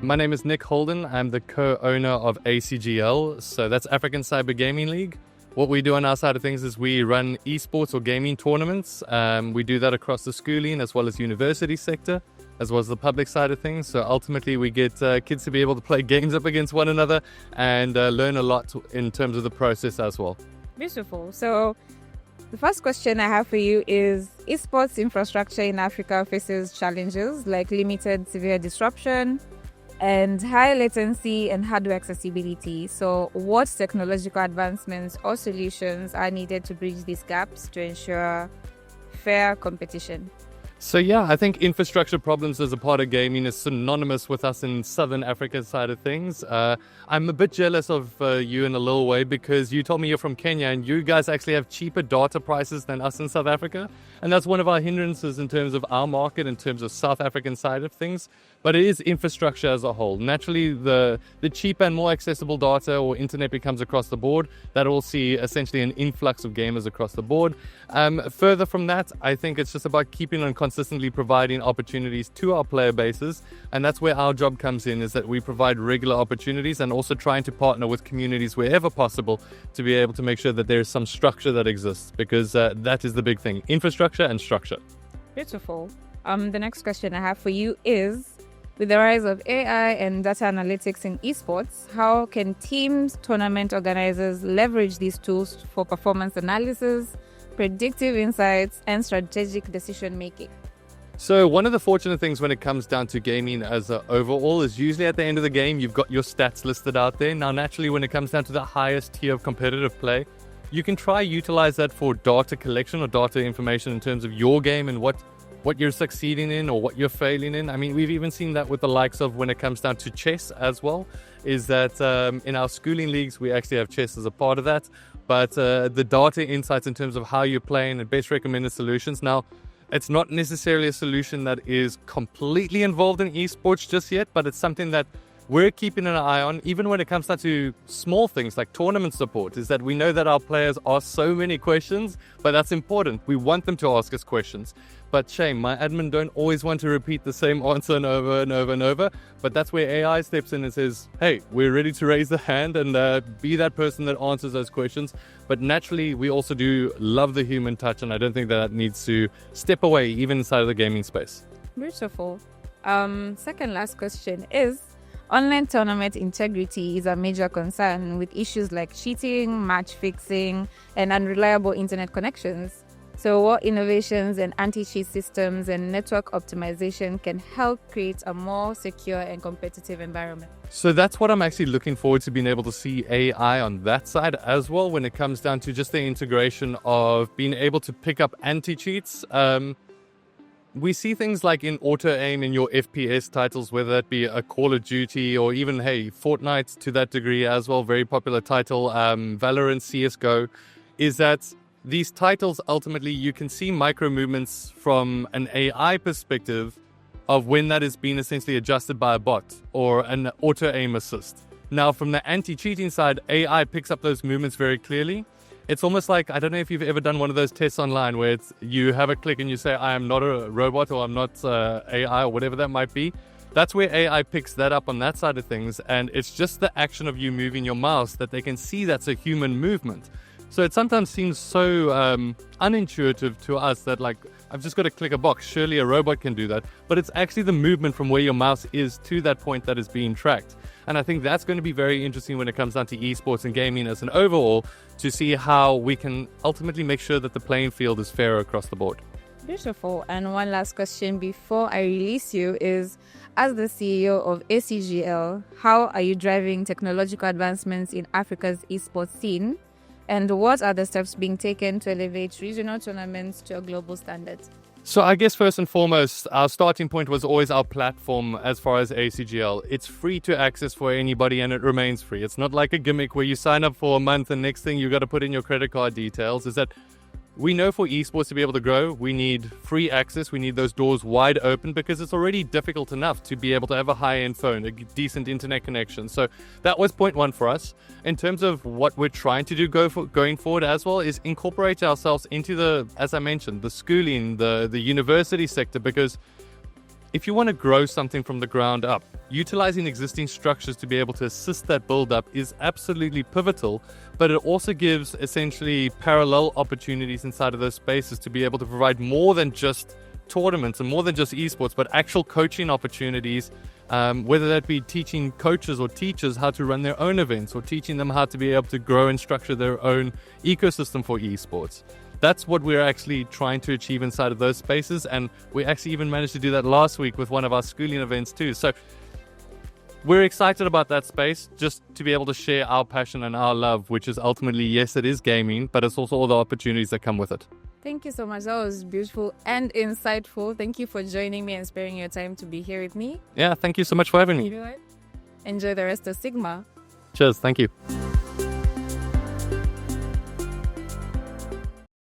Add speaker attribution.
Speaker 1: My name is Nick Holden. I'm the co-owner of ACGL, so that's African Cyber Gaming League. What we do on our side of things is we run esports or gaming tournaments. We do that across the schooling as well as university sector, as well as the public side of things. So ultimately we get kids to be able to play games up against one another and learn a lot in terms of the process as well.
Speaker 2: Beautiful. So the first question I have for you is, esports infrastructure in Africa faces challenges like limited severe disruption and high latency and hardware accessibility. So what technological advancements or solutions are needed to bridge these gaps to ensure fair competition?
Speaker 1: So yeah, I think infrastructure problems as a part of gaming is synonymous with us in Southern Africa side of things. I'm a bit jealous of you in a little way because you told me you're from Kenya and you guys actually have cheaper data prices than us in South Africa. And that's one of our hindrances in terms of our market, in terms of South African side of things. But it is infrastructure as a whole. Naturally, the cheaper and more accessible data or internet becomes across the board, that will see essentially an influx of gamers across the board. Further from that, I think it's just about keeping on consistently providing opportunities to our player bases. And that's where our job comes in, is that we provide regular opportunities and also trying to partner with communities wherever possible to be able to make sure that there is some structure that exists, because that is the big thing, infrastructure and structure.
Speaker 2: Beautiful. The next question I have for you is, with the rise of AI and data analytics in esports, how can teams, tournament organizers leverage these tools for performance analysis, predictive insights, and strategic decision making?
Speaker 1: So one of the fortunate things when it comes down to gaming as an overall is usually at the end of the game, you've got your stats listed out there. Now, naturally, when it comes down to the highest tier of competitive play, you can try utilize that for data collection or data information in terms of your game and what you're succeeding in or what you're failing in. I mean, we've even seen that with the likes of when it comes down to chess as well, is that in our schooling leagues, we actually have chess as a part of that. But the data insights in terms of how you're playing and best recommended solutions. Now, it's not necessarily a solution that is completely involved in esports just yet, but it's something that we're keeping an eye on, even when it comes down to small things like tournament support, is that we know that our players ask so many questions, but that's important. We want them to ask us questions. But shame, my admin don't always want to repeat the same answer and over and over and over. But that's where AI steps in and says, hey, we're ready to raise the hand and be that person that answers those questions. But naturally, we also do love the human touch, and I don't think that needs to step away even inside of the gaming space.
Speaker 2: Beautiful. Second last question is, online tournament integrity is a major concern with issues like cheating, match fixing, and unreliable internet connections. So what innovations and anti-cheat systems and network optimization can help create a more secure and competitive environment?
Speaker 1: So that's what I'm actually looking forward to, being able to see AI on that side as well when it comes down to just the integration of being able to pick up anti-cheats. We see things like in auto-aim in your FPS titles, whether that be a Call of Duty or even, hey, Fortnite to that degree as well, very popular title, Valorant, CSGO, is that these titles, ultimately, you can see micro movements from an AI perspective of when that is being essentially adjusted by a bot or an auto-aim assist. Now, from the anti-cheating side, AI picks up those movements very clearly. It's almost like, I don't know if you've ever done one of those tests online where you have a click and you say, I am not a robot or I'm not AI or whatever that might be. That's where AI picks that up on that side of things. And it's just the action of you moving your mouse that they can see that's a human movement. So it sometimes seems so unintuitive to us that, like, I've just got to click a box. Surely a robot can do that. But it's actually the movement from where your mouse is to that point that is being tracked. And I think that's going to be very interesting when it comes down to esports and gaming as an overall, to see how we can ultimately make sure that the playing field is fair across the board.
Speaker 2: Beautiful. And one last question before I release you is, as the CEO of ACGL, how are you driving technological advancements in Africa's esports scene? And what are the steps being taken to elevate regional tournaments to a global standard?
Speaker 1: So I guess first and foremost, our starting point was always our platform as far as ACGL. It's free to access for anybody and it remains free. It's not like a gimmick where you sign up for a month and next thing you got to put in your credit card details. Is that we know for esports to be able to grow, we need free access. We need those doors wide open because it's already difficult enough to be able to have a high-end phone, a decent internet connection. So that was point one for us. In terms of what we're trying to do going forward as well is incorporate ourselves into the, as I mentioned, the schooling, the university sector, because if you want to grow something from the ground up, utilizing existing structures to be able to assist that build up is absolutely pivotal, but it also gives essentially parallel opportunities inside of those spaces to be able to provide more than just tournaments and more than just esports, but actual coaching opportunities, whether that be teaching coaches or teachers how to run their own events or teaching them how to be able to grow and structure their own ecosystem for esports. That's what we're actually trying to achieve inside of those spaces, and we actually even managed to do that last week with one of our schooling events too. So we're excited about that space, just to be able to share our passion and our love, which is ultimately, yes, it is gaming, but it's also all the opportunities that come with it.
Speaker 2: Thank you so much. That was beautiful and insightful. Thank you for joining me and sparing your time to be here with me.
Speaker 1: Yeah, thank you so much for having me.
Speaker 2: Enjoy the rest of Sigma.
Speaker 1: Cheers, thank you.